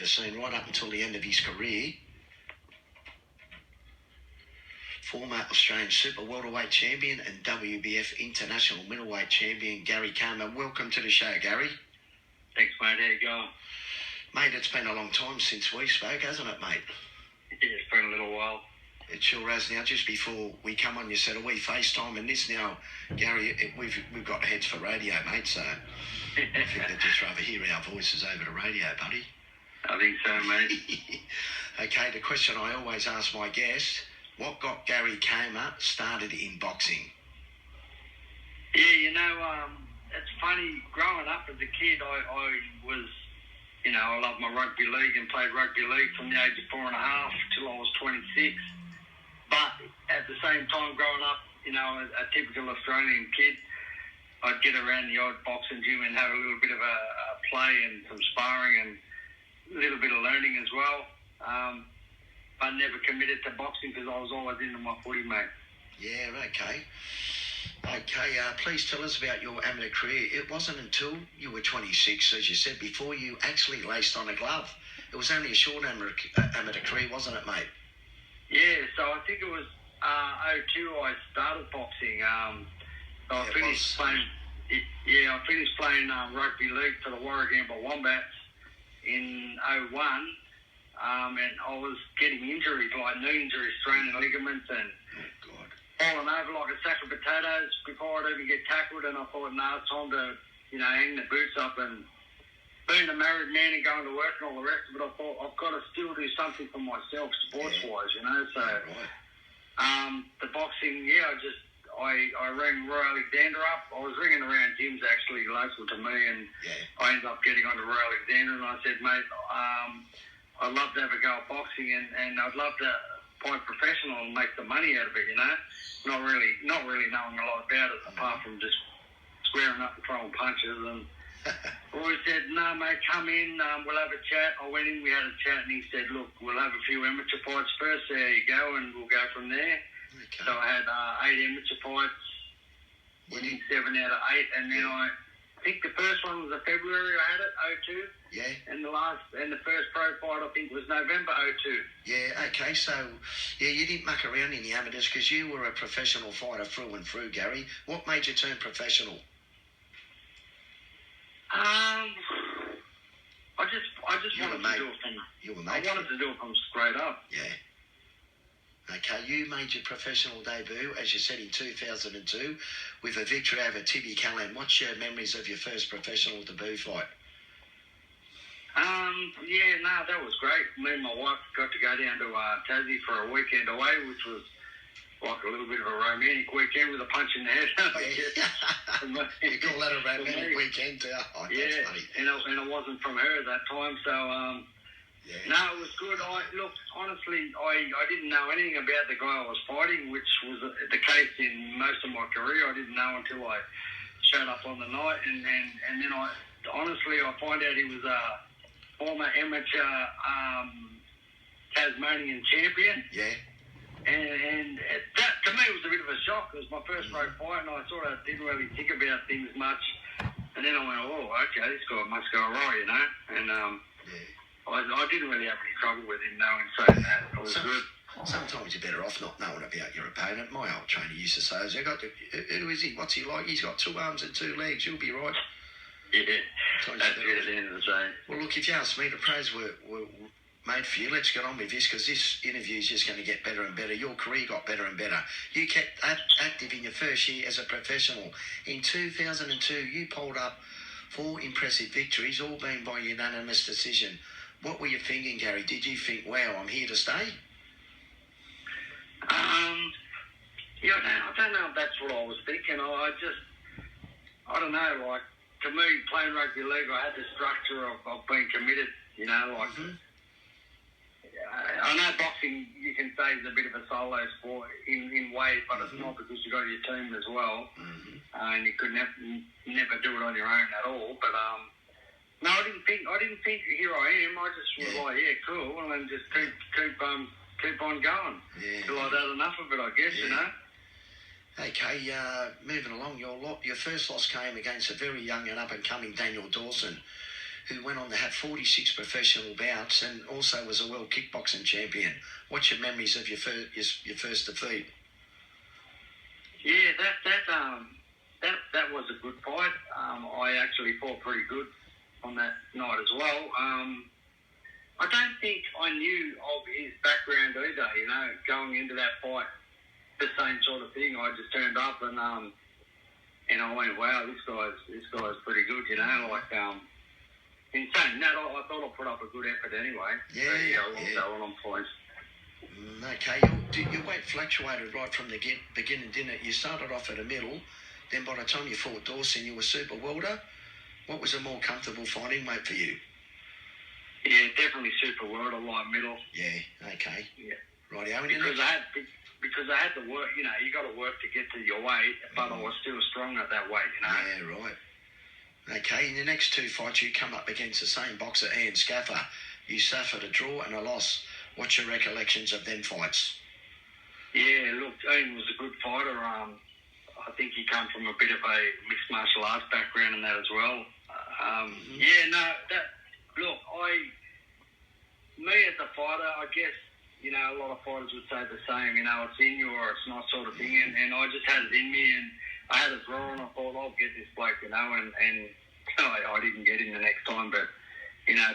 the scene right up until the end of his career. Former Australian Super Welterweight Champion and WBF International Middleweight Champion Garry Comer. Welcome to the show, Garry. Thanks, mate. How you going? Mate, it's been a long time since we spoke, hasn't it, mate? Yeah, it's been a little while. It sure has. Now, just before we come on, you said, are we FaceTime and this now, Garry? We've got heads for radio, mate, so I think they'd just rather hear our voices over the radio, buddy. I think so, mate. Okay, the question I always ask my guests, what got Garry Comer started in boxing? Yeah, it's funny. Growing up as a kid, I was, I loved my rugby league and played rugby league from the age of 4.5 till I was 26. But at the same time, growing up, a typical Australian kid, I'd get around the odd boxing gym and have a little bit of a play and some sparring and a little bit of learning as well. I never committed to boxing because I was always into my footy, mate. Yeah, okay. Okay, please tell us about your amateur career. It wasn't until you were 26, as you said before, you actually laced on a glove. It was only a short amateur career, wasn't it, mate? Yeah, so I think it was 2002 I started boxing. So I finished playing rugby league for the Warragamba Wombats in 2001. And I was getting injuries, like knee injuries, straining ligaments and falling over like a sack of potatoes before I'd even get tackled. And I thought, no, it's time to, hang the boots up. And being a married man and going to work and all the rest of it, I thought I've got to still do something for myself, sports-wise, So the boxing, I rang Roy Alexander up. I was ringing around gyms actually local to me, and I ended up getting onto Roy Alexander, and I said, mate, I'd love to have a go at boxing, and I'd love to fight professional and make the money out of it, Not really knowing a lot about it apart from just squaring up and throwing punches. And Roy said, no, mate, come in, we'll have a chat. I went in, we had a chat, and he said, look, we'll have a few amateur fights first. There you go, and we'll go from there. Okay. So I had 8 amateur fights, winning 7 out of 8, and then I think the first one was in February. I had it 2002. Yeah. And the first pro fight I think was November 2002. Yeah. Okay. So, you didn't muck around in the amateurs because you were a professional fighter through and through, Garry. What made you turn professional? I just wanted to do it from. I wanted to do it from straight up. Yeah. Okay, you made your professional debut, as you said, in 2002 with a victory over Tibby Callan. What's your memories of your first professional debut fight? That was great. Me and my wife got to go down to Tassie for a weekend away, which was like a little bit of a romantic weekend with a punch in the head. You call that a romantic weekend? Oh, yeah, funny. And it wasn't from her at that time, so... No, it was good. Honestly, I didn't know anything about the guy I was fighting, which was the case in most of my career. I didn't know until I showed up on the night, and then I find out he was a former amateur Tasmanian champion. Yeah. And that, to me, was a bit of a shock. It was my first pro fight, and I sort of didn't really think about things much. And then I went, oh, okay, this guy must go right, And I didn't really have any trouble with him saying that. It was good. Sometimes you're better off not knowing about your opponent. My old trainer used to say, who is he? What's he like? He's got 2 arms and 2 legs. You'll be right. Yeah, that's it at the end of the day. Well, look, if you ask me, the pros were made for you. Let's get on with this because this interview is just going to get better and better. Your career got better and better. You kept active in your first year as a professional. In 2002, you pulled up 4 impressive victories, all being by unanimous decision. What were you thinking, Garry? Did you think, wow, I'm here to stay? I don't know if that's what I was thinking. I don't know, like, to me, playing rugby league, I had the structure of being committed, I know boxing, you can say, is a bit of a solo sport in ways, but it's not because you got your team as well, and you could never do it on your own at all, but... No, I didn't think. Here I am. I just was like, yeah, cool, and then just keep on going till I'd had enough of it, I guess, Okay, moving along, your first loss came against a very young and up and coming Daniel Dawson, who went on to have 46 professional bouts and also was a world kickboxing champion. What's your memories of your first defeat? Yeah, that was a good fight. I actually fought pretty good on that night as well. I don't think I knew of his background either, you know, going into that fight. The same sort of thing. I just turned up and I went, wow, this guy's pretty good, you know. Like, in saying that, I thought I put up a good effort anyway. Yeah, I on points. Okay, your weight fluctuated right from the beginning, didn't it? You started off at a middle, then by the time you fought Dawson, you were super welter. What was a more comfortable fighting weight for you? Yeah, definitely super welter, light middle. Yeah, okay. Yeah. Rightio. Because I had to work, you know, you got to work to get to your weight, but I was still strong at that weight, you know. Yeah, right. Okay, in your next two fights, you come up against the same boxer, Ian Scaffer. You suffered a draw and a loss. What's your recollections of them fights? Yeah, look, Ian was a good fighter. I think he come from a bit of a mixed martial arts background and that as well. Yeah, no, look, me as a fighter, I guess, you know, a lot of fighters would say the same, you know, it's in you or it's not sort of thing, and I just had it in me, and I had a draw, and I thought, I'll get this bloke, you know, and I didn't get him the next time, but, you know,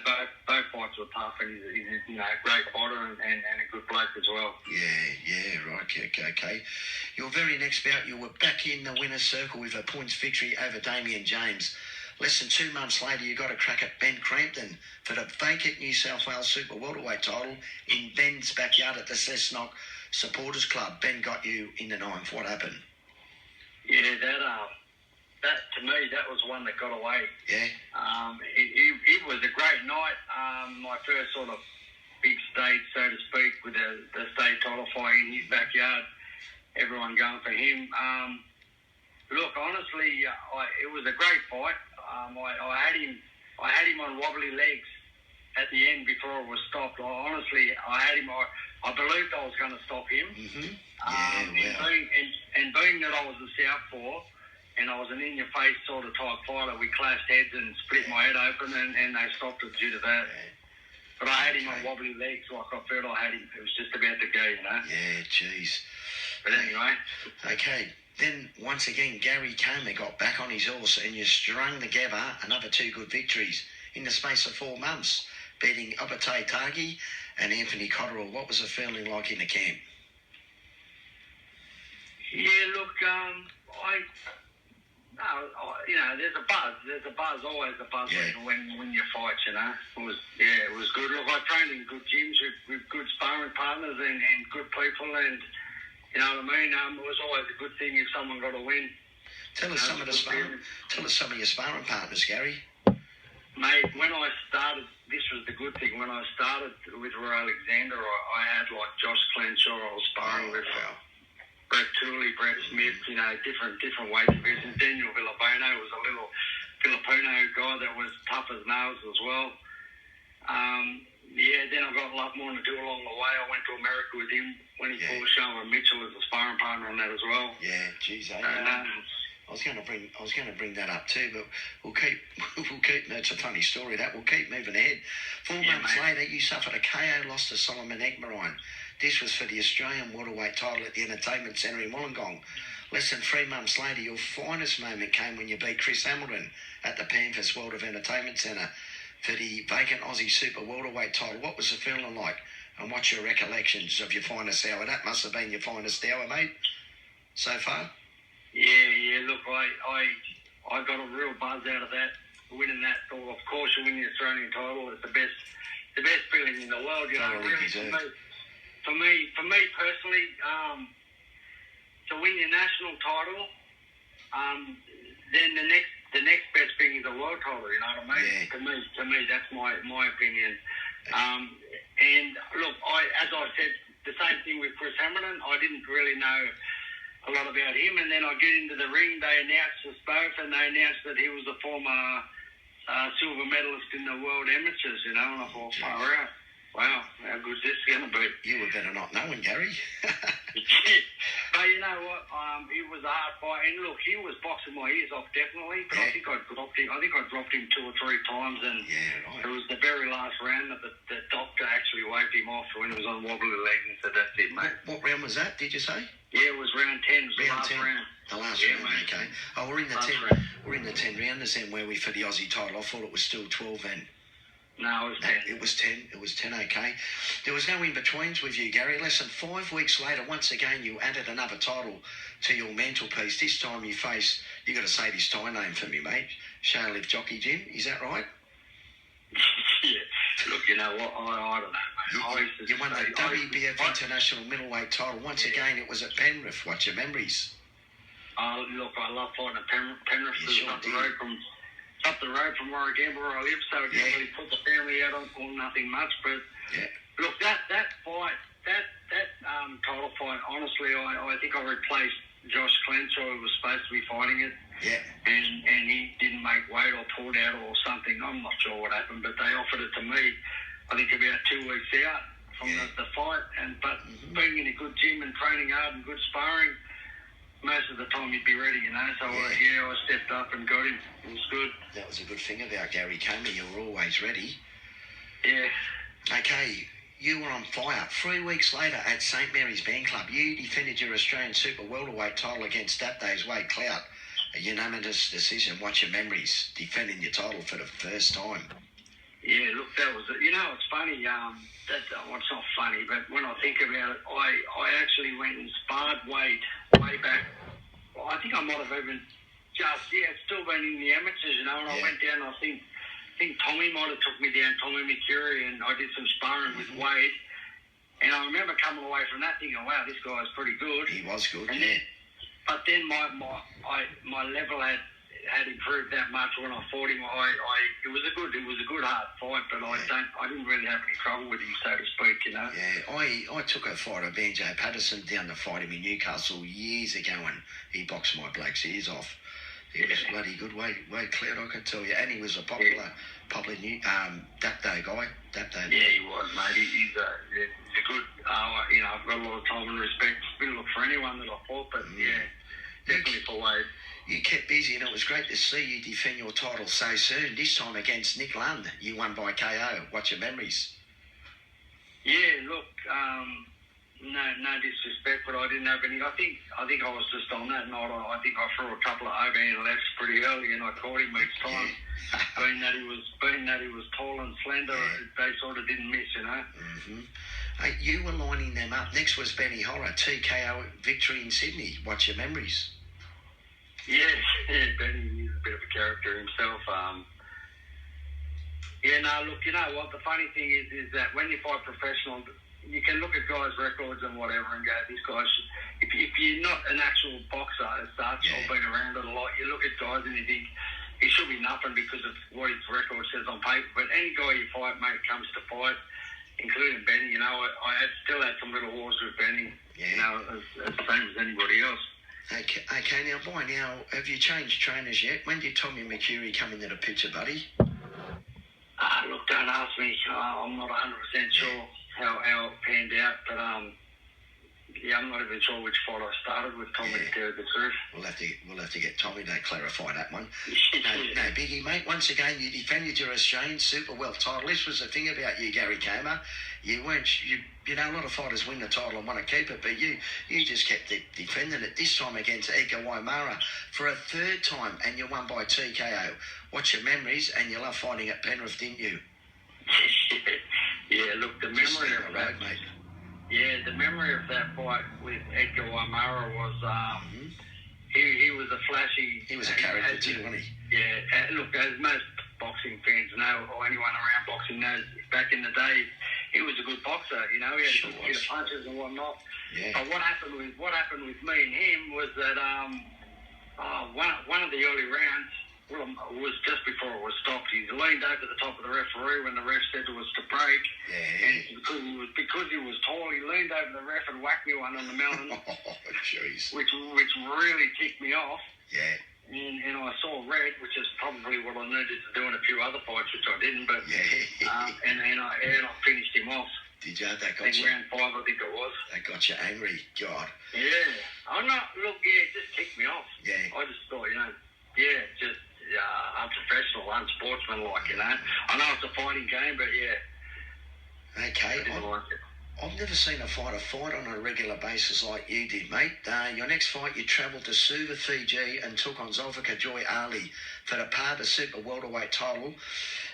both fights were tough, and he's you know, a great fighter and a good bloke as well. Yeah, right, okay. Your very next bout, you were back in the winner's circle with a points victory over Damien James. Less than 2 months later, you got a crack at Ben Crampton for the vacant New South Wales Super Welterweight title in Ben's backyard at the Cessnock Supporters Club. Ben got you in the ninth. What happened? Yeah, that to me, that was one that got away. Yeah. It was a great night. My first sort of big stage, so to speak, with the state title fight in his backyard. Everyone going for him. Look, honestly, it was a great fight. I had him on wobbly legs at the end before it was stopped. Honestly, I had him. I believed I was going to stop him. Mm-hmm. And being that I was a southpaw and I was an in-your-face sort of type fighter, we clashed heads and split my head open, and they stopped it due to that. Yeah. But I had him on wobbly legs, like I felt I had him. It was just about to go, you know. Yeah, jeez. But anyway. Okay. Then, once again, Garry Comer got back on his horse and you strung together another 2 good victories in the space of 4 months, beating Obate Tagi and Anthony Cotterill. What was the feeling like in the camp? Yeah, look, you know, there's a buzz. There's a buzz, always a buzz when you fight, you know. It was good. Look, I trained in good gyms with good sparring partners and good people, and you know what I mean? It was always a good thing if someone got a win. Tell us some of your sparring partners, Garry. Mate, when I started, this was the good thing. When I started with Roy Alexander, I had like Josh Clenshaw. I was sparring with Brett Tooley, Brett Smith. You know, different weight divisions. Daniel Villabano was a little Filipino guy that was tough as nails as well. Then I got a lot more to do along the way. I went to America with him when he fought Sherman Mitchell as a sparring partner on that as well. Yeah, geez, I was going to bring that up too, but we'll keep. It's a funny story that we'll keep moving ahead. 4 months later, you suffered a KO loss to Solomon Egmarine. This was for the Australian welterweight title at the Entertainment Centre in Wollongong. Less than 3 months later, your finest moment came when you beat Chris Hamilton at the Panthers World of Entertainment Centre for the vacant Aussie Super Welterweight title. What was the feeling like? And what's your recollections of your finest hour? That must have been your finest hour, mate, so far. Yeah. Look, I got a real buzz out of that, winning that. Of course, you win the Australian title. It's the best feeling in the world. You know, really. For me personally, to win your national title, then the next best thing is a world title. You know what I mean? Yeah. To me, that's my opinion. And look, as I said, the same thing with Chris Hamilton. I didn't really know a lot about him, and then I get into the ring. They announced us both, and they announced that he was a former silver medalist in the world amateurs. You know, and I thought, far out. Wow, how good is this going to be? You were better not knowing, Garry. But you know what? It was a hard fight, and look, he was boxing my ears off definitely. But I think I dropped him. I think I dropped him 2 or 3 times, and it was the very last round that the doctor actually waved him off when he was on wobbly legs and said, "That's it, mate." What round was that? Did you say? Yeah, it was round 10. It was the last 10. round. The last round, mate. okay. Oh, we're in the Last 10. round. We're in the 10 rounders then, where we for the Aussie title. I thought it was still 12 then. No, it was 10. It was 10. It was 10, okay. There was no in-betweens with you, Garry. Less than 5 weeks later, once again, you added another title to your mantelpiece. This time you face, you got to say this Thai name for me, mate. Shoutouts Jockey Jim, is that right? Yeah. Look, you know what? I don't know, mate. You won the WBF International Middleweight title. Once again, it was at Penrith. What's your memories? Look, I love fighting at Penrith. You It's sure up the did. road from where I gamble, where I live, so it didn't really put the family out on nothing much. But look, that fight, that title fight, honestly, I think I replaced Josh Clenshaw, who was supposed to be fighting it. Yeah. And he didn't make weight or pulled out or something. I'm not sure what happened, but they offered it to me, I think about 2 weeks out from the fight. But being in a good gym and training hard and good sparring, most of the time you'd be ready, you know. So, I stepped up and got him. It was good. That was a good thing about Garry Comer. You were always ready. Yeah. Okay, you were on fire. 3 weeks later at St Mary's Band Club, you defended your Australian Super Welterweight title against that day's Wade Clout. A unanimous decision. What's your memories defending your title for the first time? Yeah, look, that was it. You know, it's funny. It's not funny, but when I think about it, I actually went and sparred Wade way back. Well, I think I might have even it's still been in the amateurs, you know. And I went down. I think Tommy might have took me down, Tommy McCurry, and I did some sparring with Wade. And I remember coming away from that thinking, wow, this guy's pretty good. He was good, and but then my level had improved that much when I fought him. It was a good hard fight, but I didn't really have any trouble with him, so to speak, you know. Yeah, I took a fight of Banjo Patterson down to fight him in Newcastle years ago, and he boxed my bloke's ears off. He was bloody good, Wade Clout, I can tell you, and he was a popular new that day guy. That day. Yeah, he was, mate. He's a good. You know, I've got a lot of time and respect. Been look for anyone that I fought, but definitely for Wade. You kept busy, and it was great to see you defend your title so soon. This time against Nick Lund, you won by KO. What's your memories? Yeah, look, no disrespect, but I didn't have any. I think I was just on that night. I think I threw a couple of overhand lefts pretty early, and I caught him each time. being that he was tall and slender, they sort of didn't miss, you know. Hey, you were lining them up. Next was Benny Horror, TKO victory in Sydney. What's your memories? Yeah, Benny, he's a bit of a character himself. Look, you know what? The funny thing is that when you fight professional, you can look at guys' records and whatever and go, these guys should... If you're not an actual boxer as such or been around it a lot, you look at guys and you think, he should be nothing because of what his record says on paper. But any guy you fight, mate, comes to fight, including Benny, you know, I still had some little wars with Benny, you know, as the same as anybody else. Okay, now, by now, have you changed trainers yet? When did Tommy McCurry come into the picture, buddy? Look, don't ask me. I'm not 100% sure how it panned out, but I'm not even sure which fight I started with Tommy, to tell you the truth. We'll have to get Tommy to clarify that one. No biggie, mate. Once again, you defended your Australian Super Welter title. This was the thing about you, Garry Comer. You weren't, you know, a lot of fighters win the title and want to keep it, but you just kept defending it. This time against Edgar Waimara for a third time, and you won by TKO. What's your memories? And you love fighting at Penrith, didn't you? Yeah, look, the memory of that, mate. Yeah, the memory of that fight with Edgar Waimara was he was a flashy. He was a character too, wasn't he? Yeah, look, as most boxing fans know, or anyone around boxing knows, back in the day, he was a good boxer. You know, he had a good hit of punches and whatnot. Yeah. But what happened with me and him was that one of the early rounds. Well, it was just before it was stopped. He leaned over the top of the referee when the ref said it was to break. Yeah. And because he was tall, he leaned over the ref and whacked me one on the mountain. Oh, jeez. Which really ticked me off. Yeah. And I saw red, which is probably what I needed to do in a few other fights, which I didn't. But and I finished him off. Did you? That got I think you? round 5, I think it was. That got you angry, God. Yeah. I'm not, look, yeah, it just ticked me off. Yeah. I just thought, just unprofessional, unsportsmanlike, I know it's a fighting game, but yeah. Okay. I didn't like it. I've never seen a fighter fight on a regular basis like you did, mate. Your next fight, you travelled to Suva, Fiji, and took on Zulfikar Joy Ali for the Parba Super Welterweight title,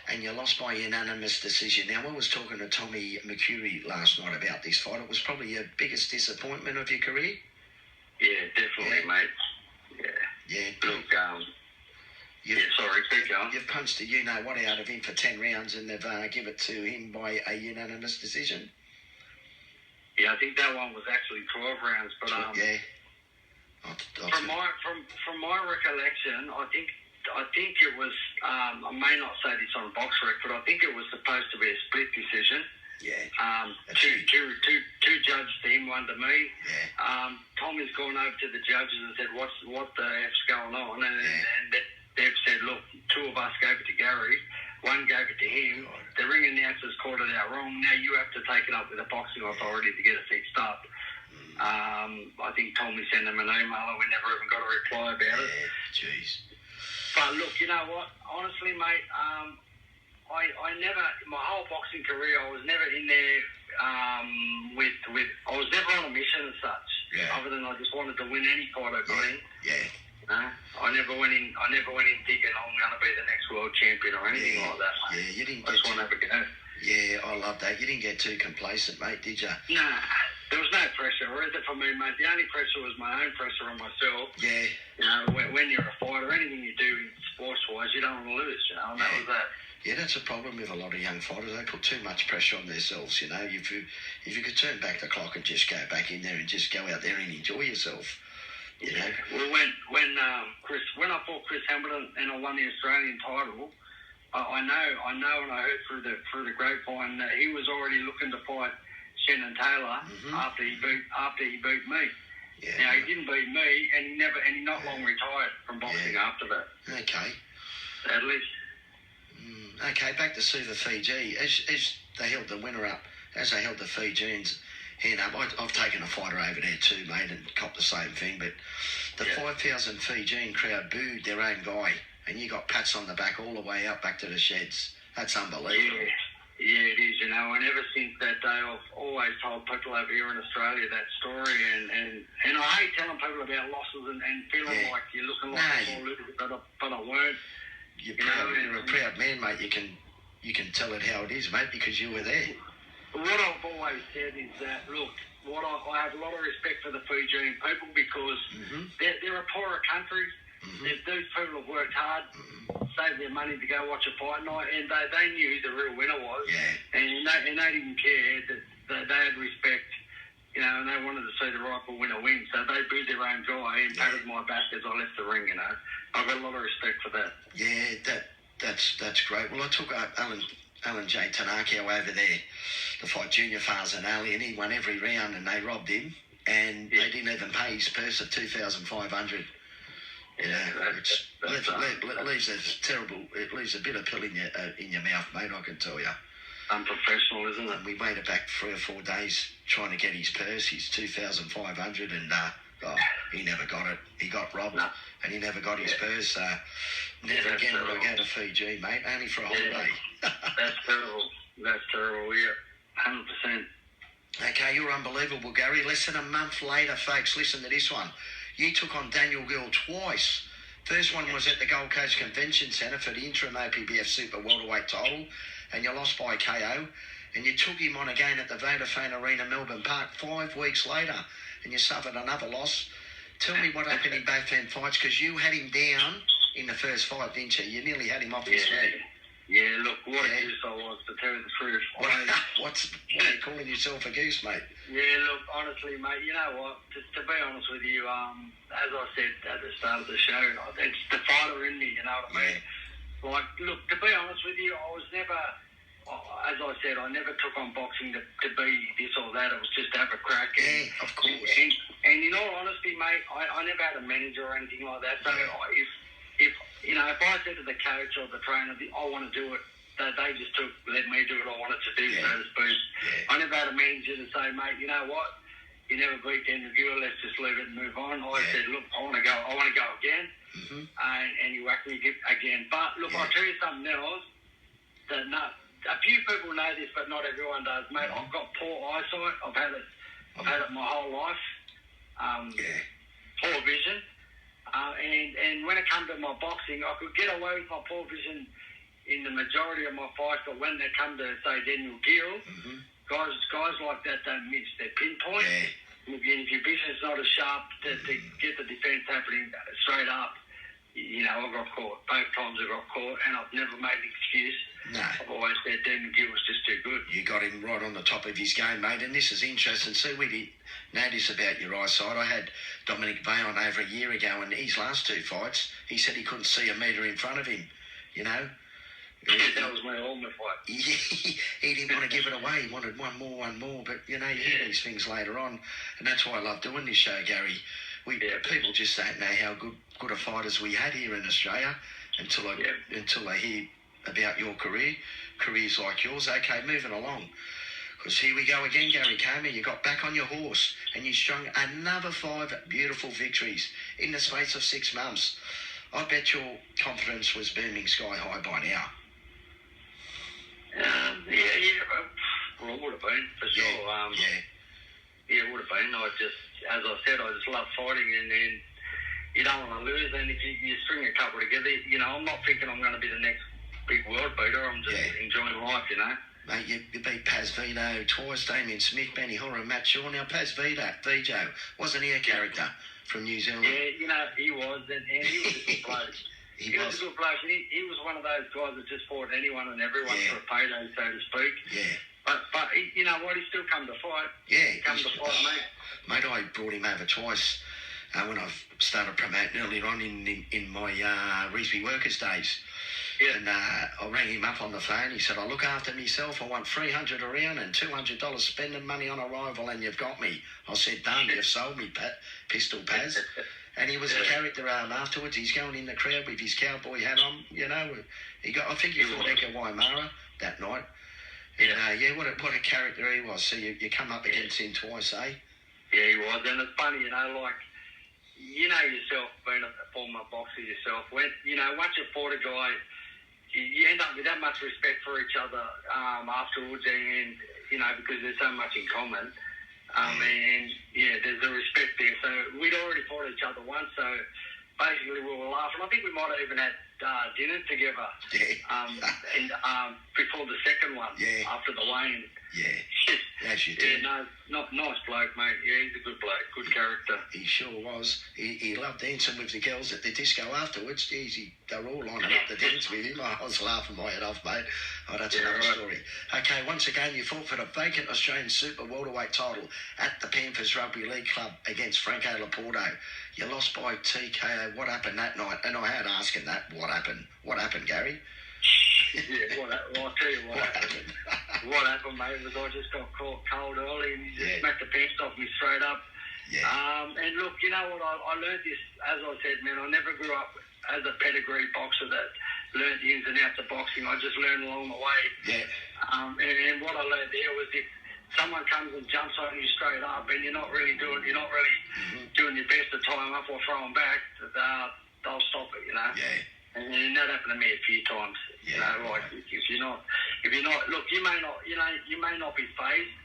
and you lost by unanimous decision. Now, I was talking to Tommy McCurry last night about this fight. It was probably your biggest disappointment of your career? Yeah, definitely, mate. Yeah. Look, sorry, keep going. You've punched a you-know-what out of him for 10 rounds, and they've given it to him by a unanimous decision. Yeah, I think that one was actually 12 rounds, but yeah. From my recollection, I think it was. I may not say this on Box Rec, but I think it was supposed to be a split decision. Yeah. Two judges to him, one to me. Yeah. Tommy's gone over to the judges and said, "What the F's going on?" And they've said, "Look, 2 of us gave it to Garry. 1 gave it to him. God. The ring announcers called it out wrong. Now you have to take it up with the boxing authority to get it fixed up." I think Tommy sent them an email and we never even got a reply about it. Jeez. But look, you know what? Honestly, mate, I never, my whole boxing career, I was never in there I was never on a mission as such. Yeah. Other than I just wanted to win any fight I got in. Yeah. I never went in thinking I'm going to be the next world champion or anything like that, mate. Yeah, you didn't I just want to have a go. Yeah, I love that. You didn't get too complacent, mate, did you? Nah, there was no pressure, or is it for me, mate? The only pressure was my own pressure on myself. Yeah. When you're a fighter, anything you do sports-wise, you don't want to lose, and that was that. Yeah, that's a problem with a lot of young fighters. They put too much pressure on themselves, If you could turn back the clock and just go back in there and just go out there and enjoy yourself, Yeah. Well, when I fought Chris Hamilton and I won the Australian title, I know, and I heard through the grapevine that he was already looking to fight Shannon Taylor after he beat me. Yeah. Now he didn't beat me, and he not long retired from boxing after that. Okay. At least. Okay, back to Suva, Fiji. As they held the winner up, as they held the Fijians hand up, I've taken a fighter over there too, mate, and copped the same thing. But the 5,000 Fijian crowd booed their own guy, and you got pats on the back all the way out back to the sheds. That's unbelievable. Yeah, it is, and ever since that day I've always told people over here in Australia that story, and I hate telling people about losses and feeling like you're looking like a small loser, but I weren't. You're a proud man, mate. You can tell it how it is, mate, because you were there. What I've always said is that, look, I have a lot of respect for the Fijian people because they're a poorer country. These people have worked hard, saved their money to go watch a fight night, and they knew who the real winner was. Yeah. And they didn't care that they had respect, and they wanted to see the rightful winner win. So they booed their own guy and patted my back as I left the ring, I've got a lot of respect for that. Yeah, that's great. Well, I took Alan J. Tanakio over there to fight Junior Farzan Ali, and he won every round, and they robbed him, and they didn't even pay his purse of $2,500. It leaves a terrible. It leaves a bitter pill in your mouth, mate. I can tell you. Unprofessional, isn't it? And we waited back 3 or 4 days trying to get his purse, his $2,500, and he never got it. He got robbed, and he never got his purse. Never again will I go to Fiji, mate. Only for a holiday. That's terrible. That's terrible. Yeah, 100%. Okay, you're unbelievable, Garry. Less than a month later, folks, listen to this one. You took on Daniel Gill twice. First one was at the Gold Coast Convention Centre for the interim OPBF Super Welterweight title, and you lost by KO. And you took him on again at the Vodafone Arena, Melbourne Park, 5 weeks later, and you suffered another loss. Tell me what happened in both them fights, because you had him down in the first fight, didn't you? You nearly had him off his feet. Yeah, look, what a goose I was, to tell you the truth. What are you calling yourself a goose, mate? Yeah, look, honestly, mate, you know what? To be honest with you, as I said at the start of the show, it's the fighter in me, you know what I mean? Like, look, to be honest with you, I was never, as I said, I never took on boxing to be this or that. It was just to have a crack. Yeah, of course. And in all honesty, mate, I never had a manager or anything like that. So if I said to the coach or the trainer, I want to do it, they just let me do it. I wanted to do, so to speak. I I never had a manager to say, mate, you know what? You never beat Daniel Gill, let's just leave it and move on. I said, look, I want to go again. Mm-hmm. And you whacked me again. But look, I'll tell you something else. A few people know this, but not everyone does, mate. I've got poor eyesight. I've had it my whole life. Poor vision. And when it comes to my boxing, I could get away with my poor vision in the majority of my fights, but when they come to, say, Daniel Gill, guys like that don't miss. They pinpoint. If your vision's not as sharp to get the defence happening straight up, you know, I got caught. Both times I got caught, and I've never made an excuse. No. I've always said Daniel Gill was just too good. You got him right on the top of his game, mate, and this is interesting. See, we did notice about your eyesight. I had Dominic Vayon over a year ago, and his last 2 fights, he said he couldn't see a metre in front of him, you know. That was my ultimate fight. He didn't want to give it away. He wanted one more. But, you know, you hear these things later on. And that's why I love doing this show, Garry. People just don't know how good a fighters we had here in Australia until they hear about your careers like yours. Okay, moving along. Because here we go again, Garry Comer. You got back on your horse and you strung another 5 beautiful victories in the space of 6 months. I bet your confidence was booming sky high by now. Well, it would have been, for sure. It would have been. As I said, I just love fighting, and you don't want to lose. And if you string a couple together, you know, I'm not thinking I'm going to be the next big world beater. I'm just enjoying life, you know. Mate, you beat Paz Vito twice, Damien Smith, Benny Horror, Matt Shaw. Now, Paz Vito, wasn't he a character from New Zealand? Yeah, you know, he was, and he was a good bloke. He was a good bloke. He was one of those guys that just fought anyone and everyone for a payday, so to speak. Yeah. But you know what? He still come to fight. Yeah. He come to fight, mate. Mate, I brought him over twice when I started promoting earlier on in my Reesby Workers days. Yeah. And I rang him up on the phone. He said, I look after myself. I want $300 a round and $200 spending money on arrival, and you've got me. I said, done. You've sold me, Pistol Paz. And he was a character afterwards. He's going in the crowd with his cowboy hat on, you know. I think he fought Edgar Waimara that night. And, what a character he was. So you come up against him twice, eh? Yeah, he was. And it's funny, you know, like, you know yourself, being a former boxer yourself, once you fought a guy, you end up with that much respect for each other afterwards, and, you know, because there's so much in common. There's a respect there. So we'd already fought each other once, so basically we were laughing. I think we might have even had dinner together before the second one, after the weigh-in. Yeah, as you did. Yeah, nice bloke, mate. Yeah, he's a good bloke, good character. He sure was. He loved dancing with the girls at the disco afterwards. Jeez, they were all lining up to dance with him. I was laughing my head off, mate. Oh, that's another story. Okay, once again, you fought for the vacant Australian Super Welterweight title at the Panthers Rugby League Club against Franco Laporte. You lost by TKO. What happened that night? And I had asking that, what happened? What happened, Garry? I'll tell you what happened. What happened, mate, was I just got caught cold early, and he just smacked the pants off me straight up. And look, you know what, I learned this, as I said, man, I never grew up as a pedigree boxer that learned the ins and outs of boxing. I just learned along the way. And what I learned there was if someone comes and jumps on you straight up and you're not really doing your best to tie them up or throw them back, they'll stop it, you know. And that happened to me a few times. You know, like if you're not, look, you may not be phased,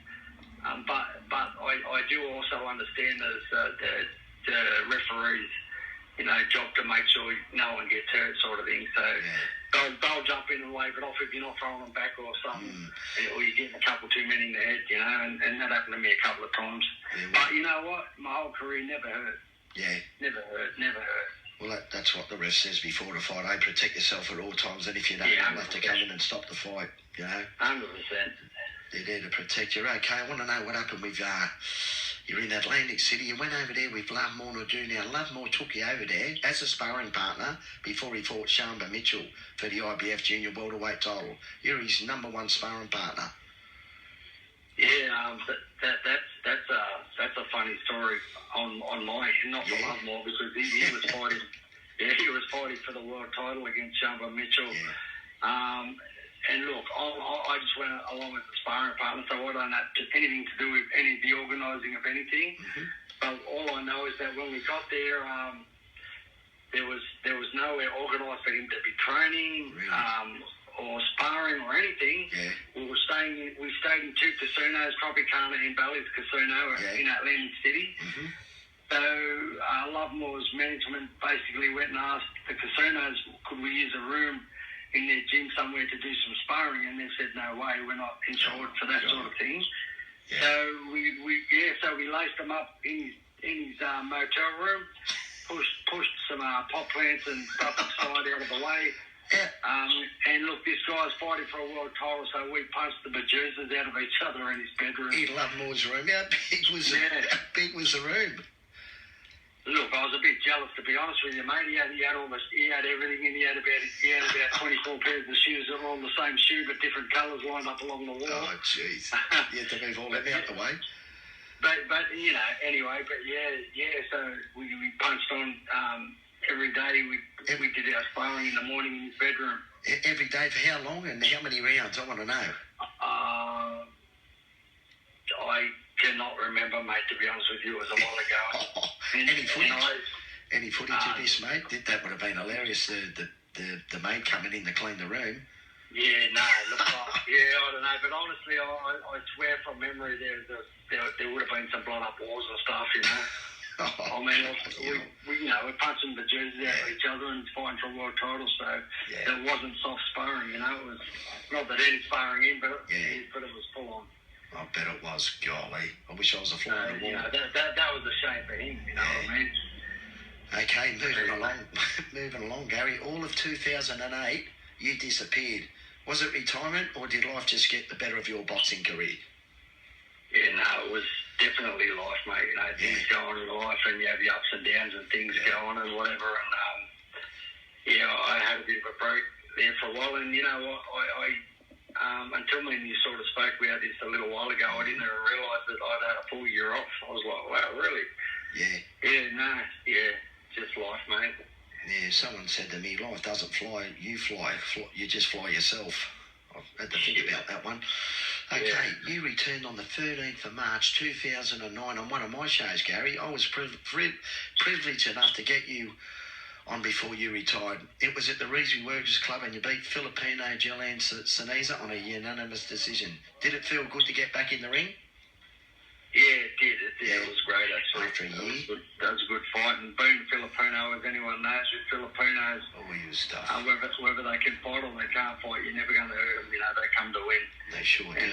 but I do also understand the referees, you know, job to make sure no one gets hurt, sort of thing. So they'll jump in and wave it off if you're not throwing them back or something, or you're getting a couple too many in the head, you know. And that happened to me a couple of times. But you know what? My whole career never hurt. Never hurt. Well, that's what the ref says before the fight. Eh? Protect yourself at all times, and if you don't, you'll have to come in and stop the fight, you know. 100%. They're there to protect you. Okay, I want to know what happened with, you're in Atlantic City. You went over there with Laporte Nadu. Now, Laporte took you over there as a sparring partner before he fought Shamba Mitchell for the IBF Junior Welterweight title. You're his number one sparring partner. Yeah, that's a funny story on my end, not for Laporte, because he was fighting. He was fighting for the world title against Shamba Mitchell. And look, I just went along with the sparring partner, so I don't have anything to do with any of the organising of anything. Mm-hmm. But all I know is that when we got there, there was nowhere organised for him to be training, Really? or sparring or anything. Yeah. We stayed in two casinos, Tropicana and Bally's Casino in Atlantic City. Mm-hmm. So Lovemore's management basically went and asked the casinos, could we use a room in their gym somewhere to do some sparring, and they said no way, we're not insured for that sort of thing. Yeah. So we laced him up in his motel room, pushed some pot plants and stuff aside out of the way. Yeah. And look, this guy's fighting for a world title, so we punched the bejesus out of each other in his bedroom. He loved Moore's room. How big was the room? Look, I was a bit jealous, to be honest with you, mate. He had everything, and he had about 24 pairs of shoes that were all the same shoe, but different colours lined up along the wall. Oh, jeez. You had to move all that out the way. But anyway, so we punched on every day. We did our sparring in the morning in his bedroom. Every day for how long and how many rounds? I want to know. I cannot remember, mate, to be honest with you. It was a while ago. Any footage of this, mate? That would have been hilarious. The maid coming in to clean the room. Yeah, no, look, I don't know. But honestly, I swear from memory there would have been some blown up walls and stuff, you know. I mean, we're punching the jerseys out of each other and fighting for a world title, so it wasn't soft sparring, you know. It was not that any sparring in, but it was full on. I bet it was. Golly, I wish I was a fly on the wall. You know, that was a shame for him, you know what I mean? Okay, moving along, Garry. All of 2008, you disappeared. Was it retirement, or did life just get the better of your boxing career? Yeah, no, it was definitely life, mate. You know, things go on in life, and you have your ups and downs, and things go on and whatever. And I had a bit of a break there for a while, and you know what, I until me and you sort of spoke about this a little while ago, I didn't even realise that I'd had a full year off. I was like, wow, really? Just life, mate. Yeah, someone said to me, life doesn't fly, you fly. You just fly yourself. I've had to think about that one. Okay, you returned on the 13th of March 2009 on one of my shows, Garry. I was privileged enough to get you on before you retired. It was at the Reesby Workers Club, and you beat Filipino Jillian Sinisa on a unanimous decision. Did it feel good to get back in the ring? Yeah, it did. It was great, actually. After a year? That was a good fight. And being Filipino, as anyone knows, with Filipinos, always tough. Whether they can fight or they can't fight, you're never going to hurt them. You know, they come to win. They sure do. And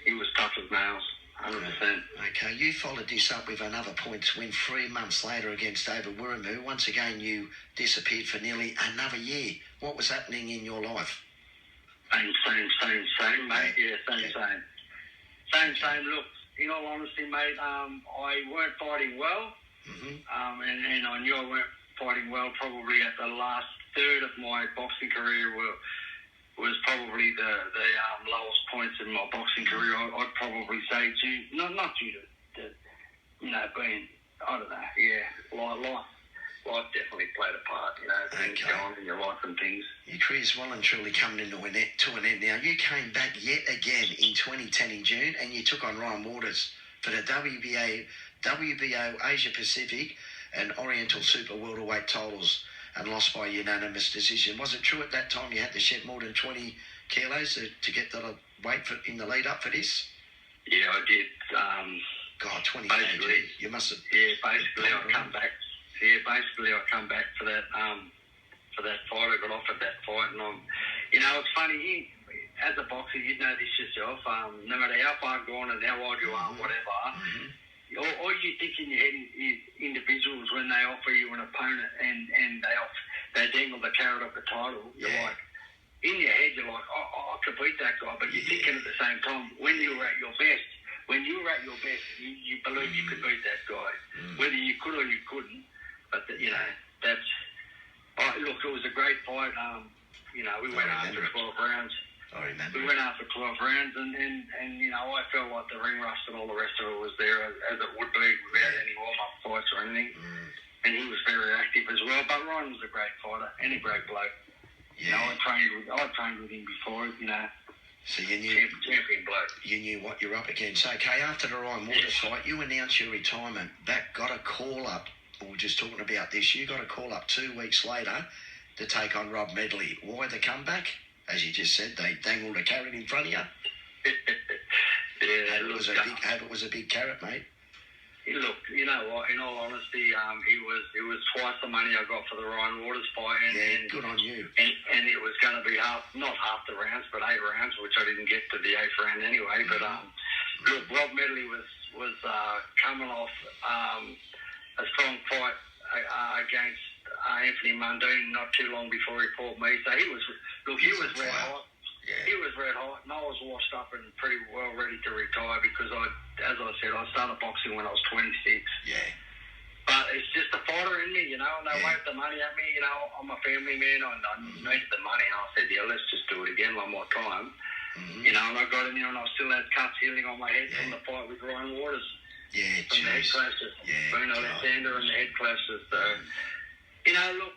he was tough as nails. 100%. Okay, you followed this up with another points win 3 months later against David Wiremu. Once again, you disappeared for nearly another year. What was happening in your life? Same, mate. Yeah, same. Look, in all honesty, mate, I weren't fighting well, and I knew I weren't fighting well. Probably at the last third of my boxing career was probably the lowest points in my boxing career. I'd probably say not due to being, I don't know, life definitely played a part, you know, things go on in your life and things. Your career's well and truly coming to an end now. You came back yet again in 2010 in June, and you took on Ryan Waters for the WBO Asia Pacific and Oriental Super Welterweight titles, and lost by unanimous decision. Was it true at that time you had to shed more than 20 kilos to get the weight in the lead up for this? Yeah, I did. 20 kg. You must have... Yeah, basically I come back. Yeah, basically I come back for that fight. I got offered that fight, and it's funny. As a boxer, you know this yourself. No matter how far gone and how old you are, whatever, all you think in your head is individuals when they offer you an opponent and they dangle the carrot of the title. You're like, in your head, you're like, I could beat that guy, but you're thinking at the same time, when you were at your best, you believe you could beat that guy, whether you could or you couldn't. But look, it was a great fight. We went after 12 rounds. I remember. We went after 12 rounds, and I felt like the ring rust and all the rest of it was there, as it would be without any warm-up fights or anything. And he was very active as well. But Ryan was a great fighter and a great bloke. You know, I trained with him before, you know. So you knew, champion bloke. You knew what you're up against. Okay, after the Ryan Waters fight, you announced your retirement. That got a call up. We were just talking about this. You got a call up 2 weeks later to take on Rob Medley. Why the comeback? As you just said, they dangled a carrot in front of you. Yeah, it was a big carrot, mate. Look, you know what? In all honesty, it was twice the money I got for the Ryan Waters fight, and good on you. And it was going to be not half the rounds, but 8 rounds, which I didn't get to the 8th round anyway. But look, Rob Medley was coming off a strong fight against Anthony Mundine not too long before he fought me. So he was red hot. Yeah. He was red hot, and I was washed up and pretty well ready to retire because as I said, I started boxing when I was 26. Yeah. But it's just a fighter in me, you know, and they waved the money at me, you know. I'm a family man, I needed the money, and I said, yeah, let's just do it again one more time. Mm-hmm. You know, and I got in there and I still had cuts healing on my head from the fight with Ryan Waters. Yeah, from the head clashes. Bruno left-hander and the head clashes. So, you know, look,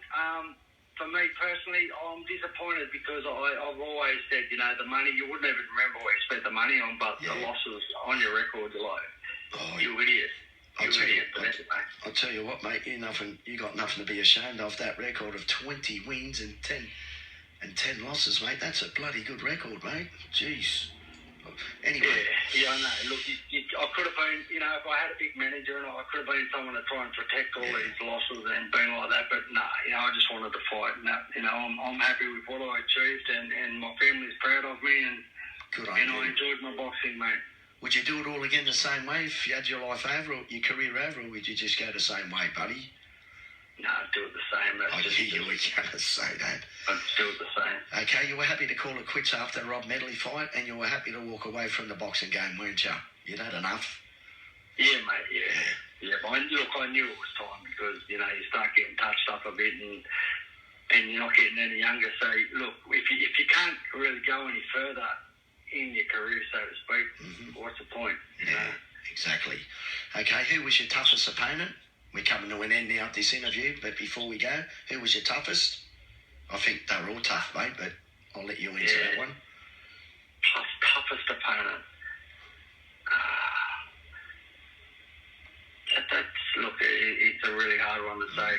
for me personally, I'm disappointed because I've always said, you know, the money, you wouldn't even remember what you spent the money on, but the losses on your record, you're like, you idiot. I'll tell you what, mate, you got nothing to be ashamed of. That record of 20 wins and 10 losses, mate. That's a bloody good record, mate. Jeez. Anyway. Yeah, I know. Look, I could have been, you know, if I had a big manager and I could have been someone to try and protect all these losses and been like that, but no, you know, I just wanted to fight. And you know, I'm happy with what I achieved and my family's proud of me and I enjoyed my boxing, mate. Would you do it all again the same way if you had your life over, or your career over, or would you just go the same way, buddy? No, I'd do it the same. I knew you were going to say that. I'd do it the same. Okay, you were happy to call it quits after the Rob Medley fight, and you were happy to walk away from the boxing game, weren't you? You'd had enough? Yeah, mate, yeah. But I knew it was time because, you know, you start getting touched up a bit and you're not getting any younger. So, look, if you can't really go any further in your career, so to speak, what's the point? You know? Exactly. Okay, who was your toughest opponent? We're coming to an end now of this interview, but before we go, who was your toughest? I think they were all tough, mate, but I'll let you answer that one. Toughest opponent? Look, it's a really hard one to say.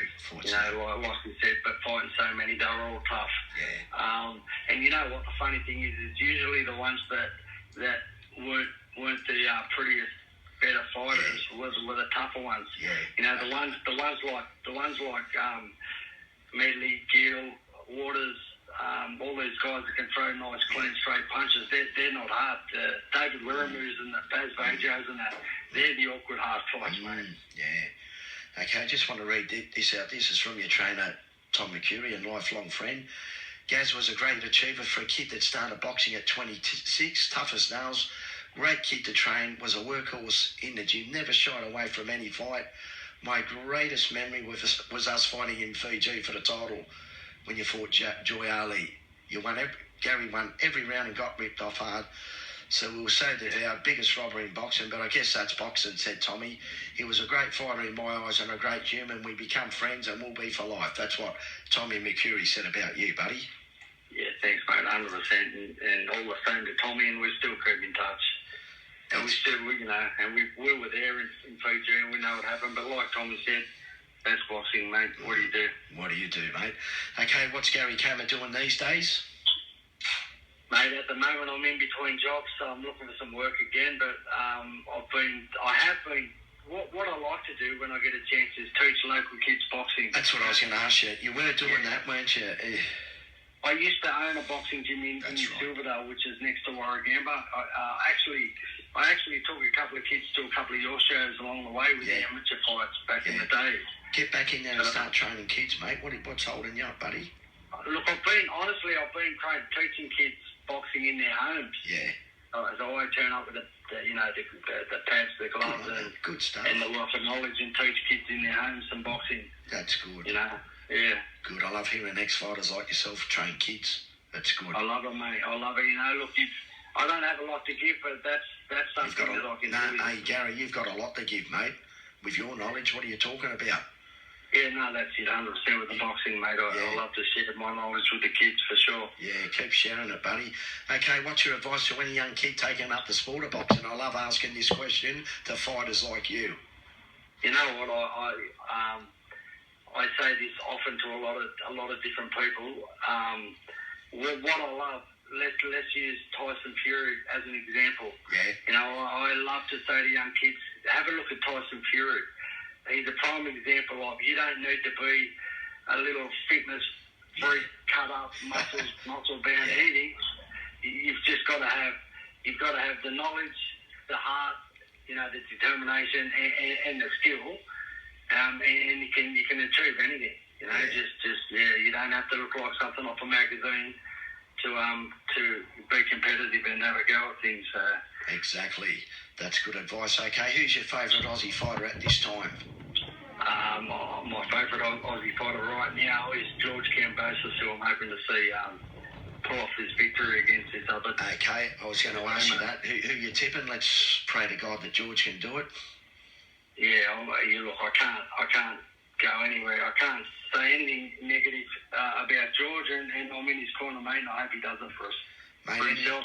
You know, like you said, but fighting so many, they were all tough. Yeah. And you know what the funny thing is usually the ones that weren't the prettiest, better fighters were the tougher ones. Yeah. You know, the ones like Medley, Gill, Waters, all these guys that can throw nice, clean, straight punches. They're not hard. David Wiramu's and the Baz Vajos and that. They're the awkward, hard fights, mate. Yeah. Okay, I just want to read this out. This is from your trainer, Tom McCurry, and lifelong friend. Gaz was a great achiever for a kid that started boxing at 26, tough as nails, great kid to train, was a workhorse in the gym, never shied away from any fight. My greatest memory was us fighting in Fiji for the title when you fought Joy Ali. Garry won every round and got ripped off hard. So we'll say that our biggest robbery in boxing, but I guess that's boxing, said Tommy. He was a great fighter in my eyes and a great human. We become friends and we'll be for life. That's what Tommy McCurry said about you, buddy. Yeah, thanks, mate, 100%. And all the same to Tommy, and we still keep in touch. And we still, you know, and we were there in Fiji and we know what happened. But like Tommy said, that's boxing, mate. What do you do? What do you do, mate? Okay, what's Garry Comer doing these days? Mate, at the moment I'm in between jobs, so I'm looking for some work again. But I have been. What I like to do when I get a chance is teach local kids boxing. That's what I was going to ask you. You were doing that, weren't you? I used to own a boxing gym in Silverdale, which is next to Warragamba. I actually took a couple of kids to a couple of your shows along the way with the amateur fights back in the day. Get back in there and start training kids, mate. What's holding you up, buddy? Look, I've been teaching kids boxing in their homes. Yeah. So I turn up with the pads, the gloves, and good stuff, and the wealth of knowledge, and teach kids in their homes some boxing. That's good. You know, yeah. Good. I love hearing ex-fighters like yourself train kids. That's good. I love it, mate. I love it. You know, look, I don't have a lot to give, but that's something that I can do. Hey, Garry, you've got a lot to give, mate. With your knowledge, what are you talking about? Yeah, no, that's it, 100% with the boxing, mate. I love to share my knowledge with the kids, for sure. Yeah, keep sharing it, buddy. Okay, what's your advice to any young kid taking up the sport of boxing? I love asking this question to fighters like you. You know what, I say this often to a lot of different people. What I love, let's use Tyson Fury as an example. Yeah. You know, I love to say to young kids, have a look at Tyson Fury. He's a prime example of you don't need to be a little fitness freak, cut up, muscle bound anything. You've just got to have the knowledge, the heart, you know, the determination and the skill, and you can achieve anything. You know, you don't have to look like something off a magazine to be competitive and have a go at things. Exactly. That's good advice. Okay, who's your favourite Aussie fighter at this time? My favourite Aussie fighter right now is George Kambosos, who I'm hoping to see pull off this victory against this other. Okay, I was going to ask you that. Who you tipping? Let's pray to God that George can do it. Yeah, look, I can't go anywhere. I can't say anything negative about George, and I'm in his corner, mate, and I hope he does it for us. Mate, for himself,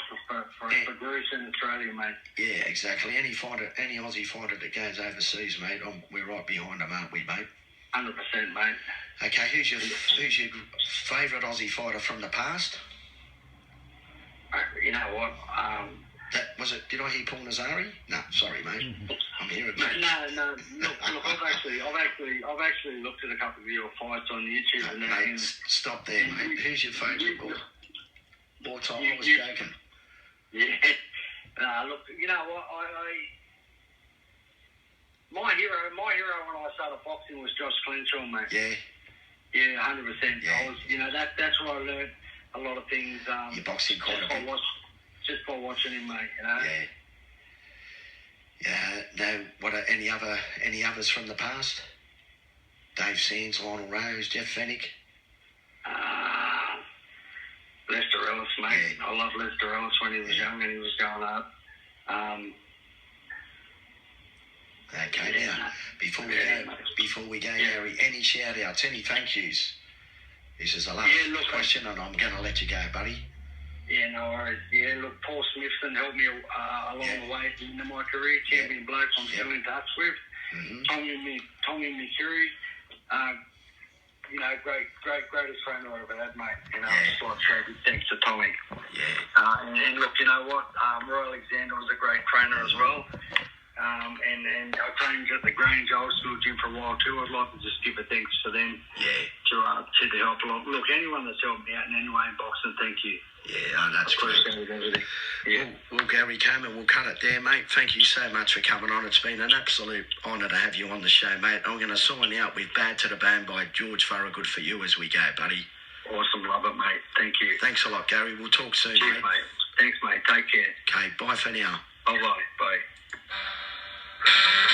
for Garrys and Australia, mate. Yeah, exactly. Any Aussie fighter that goes overseas, mate, we're right behind them, aren't we, mate? 100%, mate. Okay, who's your favourite Aussie fighter from the past? You know what? Did I hear Paul Nasari? No, sorry, mate. I'm hearing. No. Look, I've actually looked at a couple of your fights on YouTube. Mate, stop there, mate. Who's your favourite? More time, I was joking. Yeah. Look, you know what? My hero when I started boxing was Josh Clenshaw, mate. Yeah, 100%. Yeah. That's where I learned a lot of things. You're boxing quite a bit. Just by watching him, mate. You know. Yeah. No. What are any others from the past? Dave Sands, Lionel Rose, Jeff Fennick. Lester Ellis, mate. Yeah. I love Lester Ellis when he was young and he was going up. Okay, now before we go, Garry, any shout outs, any thank yous? This is the last question, and I'm going to let you go, buddy. Yeah, no worries. Yeah, look, Paul Smithson helped me along the way into my career. Champion bloke I'm still in touch with. Mm-hmm. Tommy McCurry. You know, greatest trainer I've ever had, mate. You know, I just like to say big thanks to Tommy. Yeah. And look, you know what? Roy Alexander was a great trainer as well. And I trained at the Grange Old School Gym for a while too. I'd like to just give a thanks to them to the help along. Look, anyone that's helped me out in any way in boxing, thank you. Yeah, that's great. Yeah. Well, Garry Comer, we'll cut it there, mate. Thank you so much for coming on. It's been an absolute honour to have you on the show, mate. I'm going to sign out with Bad to the Bone by George Thorogood for you as we go, buddy. Awesome, love it, mate. Thank you. Thanks a lot, Garry. We'll talk soon, Cheers, mate. Thanks, mate. Take care. Okay, bye for now. Bye-bye. Bye.